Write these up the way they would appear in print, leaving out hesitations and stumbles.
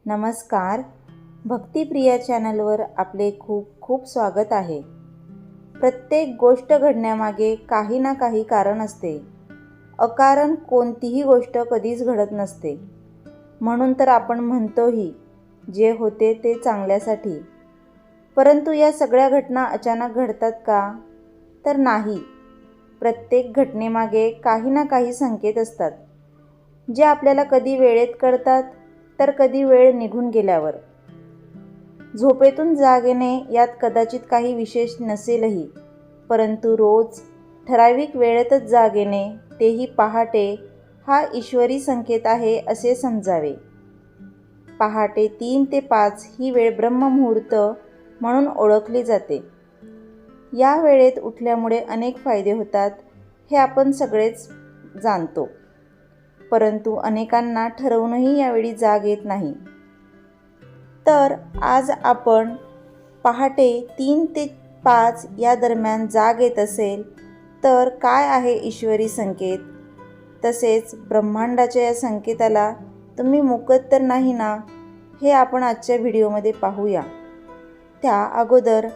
नमस्कार. भक्तिप्रिया चॅनलवर आपले खूप खूप स्वागत आहे. प्रत्येक गोष्ट घडण्यामागे काही ना काही कारण असते. अकारण कोणतीही गोष्ट कधीच घडत नसते. म्हणून तर आपण म्हणतोही, जे होते ते चांगल्यासाठी. परंतु या सगळ्या घटना अचानक घडतात का? तर नाही. प्रत्येक घटनेमागे काही ना काही संकेत असतात, जे आपल्याला कधी वेळेत कळतात तर कधी वेळ निघून गेल्यावर. झोपेतून जाग येणे यात कदाचित काही विशेष नसेलही, परंतु रोज ठराविक वेळेतच जाग येणे, तेही पहाटे, हा ईश्वरी संकेत आहे असे समजावे. पहाटे 3 ते 5 ही वेळ ब्रह्ममुहूर्त म्हणून ओळखली जाते. या वेळेत उठल्यामुळे अनेक फायदे होतात, हे आपण सगळेच जाणतो. परंतु अनेकांना ठरवूनही यावेळी जाग येत नाही. तर आज आपण पहाटे 3 ते 5 या दरम्यान जाग येत असेल तर काय आहे ईश्वरी संकेत, तसेच ब्रह्मांडाच्या या संकेताला तुम्ही मुकत तर नाही ना, हे आपण आजच्या व्हिडिओमध्ये पाहूया. त्या अगोदर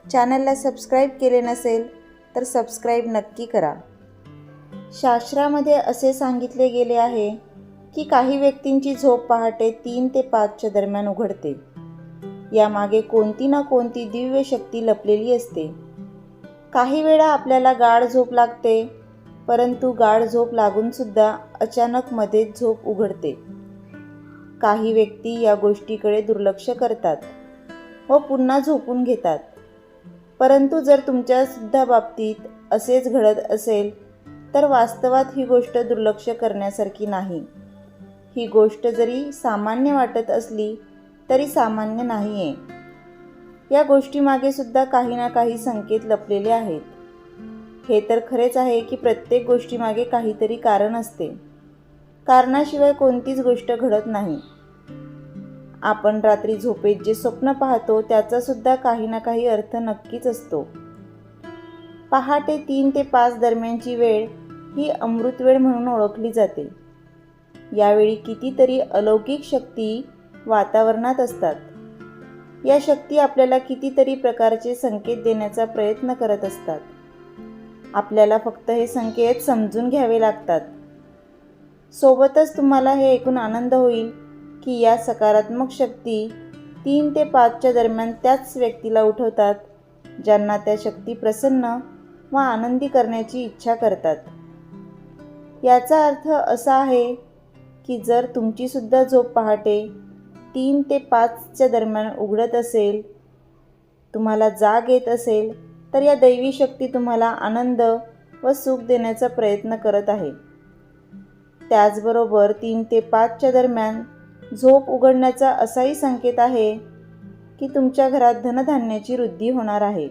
चॅनलला सबस्क्राईब केले नसेल तर सबस्क्राईब नक्की करा. शास्त्रामध्ये असे सांगितले गेले आहे की काही व्यक्तींची झोप पहाटे 3 ते 5च्या दरम्यान उघडते. यामागे कोणती ना कोणती दिव्य शक्ती लपलेली असते. काही वेळा आपल्याला गाढ झोप लागते, परंतु गाढ झोप लागूनसुद्धा अचानक मध्येच झोप उघडते. काही व्यक्ती या गोष्टीकडे दुर्लक्ष करतात व पुन्हा झोपून घेतात. परंतु जर तुमच्यासुद्धा बाबतीत असेच घडत असेल तर वास्तवात ही गोष्ट दुर्लक्ष करण्यासारखी नाही. ही गोष्ट जरी सामान्य वाटत असली तरी सामान्य नाही आहे. या गोष्टीमागे सुद्धा काही ना काही संकेत लपलेले आहेत. हे तर खरेच आहे की प्रत्येक गोष्टीमागे काहीतरी कारण असते. कारणाशिवाय कोणतीच गोष्ट घडत नाही. आपण रात्री झोपेत जे स्वप्न पाहतो त्याचा सुद्धा काही ना काही अर्थ नक्कीच असतो. पहाटे 3 ते 5 दरम्यानची वेळ ही अमृत वेळ म्हणून ओळखली जाते. यावेळी कितीतरी अलौकिक शक्ती वातावरणात असतात. या शक्ती आपल्याला कितीतरी प्रकारचे संकेत देण्याचा प्रयत्न करत असतात. आपल्याला फक्त हे संकेत समजून घ्यावे लागतात. सोबतच तुम्हाला हे ऐकून आनंद होईल की या सकारात्मक शक्ती 3 ते 5च्या दरम्यान त्याच व्यक्तीला उठवतात, ज्यांना त्या शक्ती प्रसन्न व आनंदी करण्याची इच्छा करतात. याचा अर्थ असा आहे की जर तुमची सुद्धा झोप पहाटे 3 ते 5च्या दरम्यान उघडत असेल, तुम्हाला जाग येत असेल, तर या दैवी शक्ती तुम्हाला आनंद व सुख देण्याचा प्रयत्न करत आहे. त्याचबरोबर 3 ते 5च्या दरम्यान झोप उघडण्याचा असाही संकेत आहे की तुमच्या घरात धनधान्याची वृद्धी होणार आहे.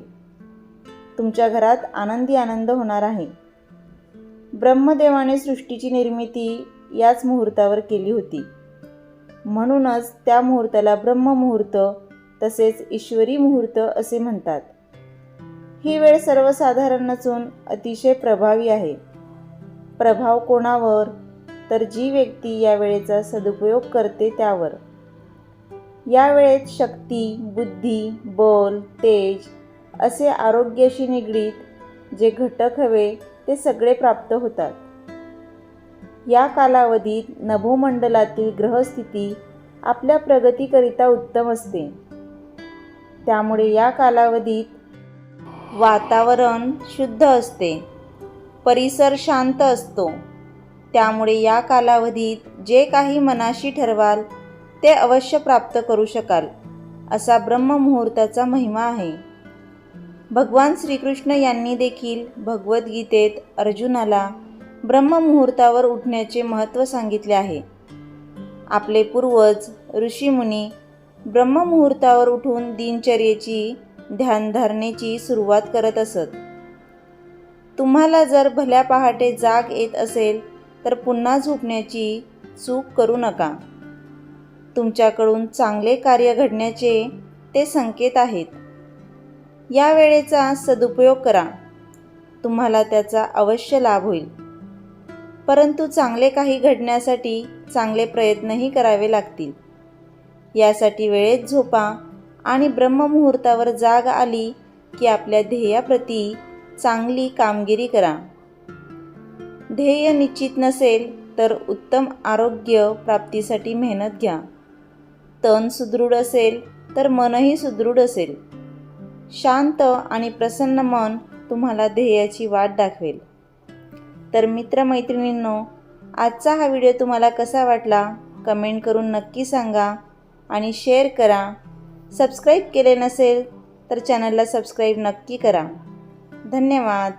तुमच्या घरात आनंद होणार आहे. ब्रह्मदेवाने सृष्टीची निर्मिती याच मुहूर्तावर केली होती. म्हणूनच त्या मुहूर्ताला ब्रह्ममुहूर्त तसेच ईश्वरी मुहूर्त असे म्हणतात. ही वेळ सर्वसाधारण नसून अतिशय प्रभावी आहे. प्रभाव कोणावर? तर जी व्यक्ती या वेळेचा सदुपयोग करते त्यावर. या वेळेत शक्ती, बुद्धी, बल, तेज असे आरोग्याशी निगडीत जे घटक हवे ते सगळे प्राप्त होतात. या कालावधीत नभोमंडलातील ग्रहस्थिती आपल्या प्रगतीकरिता उत्तम असते. त्यामुळे या कालावधीत वातावरण शुद्ध असते, परिसर शांत असतो. त्यामुळे या कालावधीत जे काही मनाशी ठरवाल ते अवश्य प्राप्त करू शकाल, असा ब्रह्ममुहूर्ताचा महिमा आहे. भगवान श्रीकृष्ण यांनी देखील भगवद्गीतेत अर्जुनाला ब्रह्ममुहूर्तावर उठण्याचे महत्त्व सांगितले आहे. आपले पूर्वज ऋषीमुनी ब्रह्ममुहूर्तावर उठून दिनचर्येची, ध्यानधारणेची सुरुवात करत असत. तुम्हाला जर भल्या पहाटे जाग येत असेल तर पुन्हा झोपण्याची चूक करू नका. तुमच्याकडून चांगले कार्य घडण्याचे ते संकेत आहेत. या वेळेचा सदुपयोग करा. तुम्हाला त्याचा अवश्य लाभ होईल. परंतु चांगले काही घडण्यासाठी चांगले प्रयत्नही करावे लागतील. यासाठी वेळेत झोपा आणि ब्रह्ममुहूर्तावर जाग आली की आपल्या ध्येयाप्रती चांगली कामगिरी करा. ध्येय निश्चित नसेल तर उत्तम आरोग्य प्राप्तीसाठी मेहनत घ्या. तन सुदृढ असेल तर मनही सुदृढ असेल. शांत आणि प्रसन्न मन तुम्हाला ध्येयाची वाट दाखवेल. तर मित्रमैत्रिणींनो, आजचा हा व्हिडिओ तुम्हाला कसा वाटला कमेंट करून नक्की सांगा आणि शेअर करा. सबस्क्राईब केले नसेल तर चॅनलला सबस्क्राईब नक्की करा. धन्यवाद.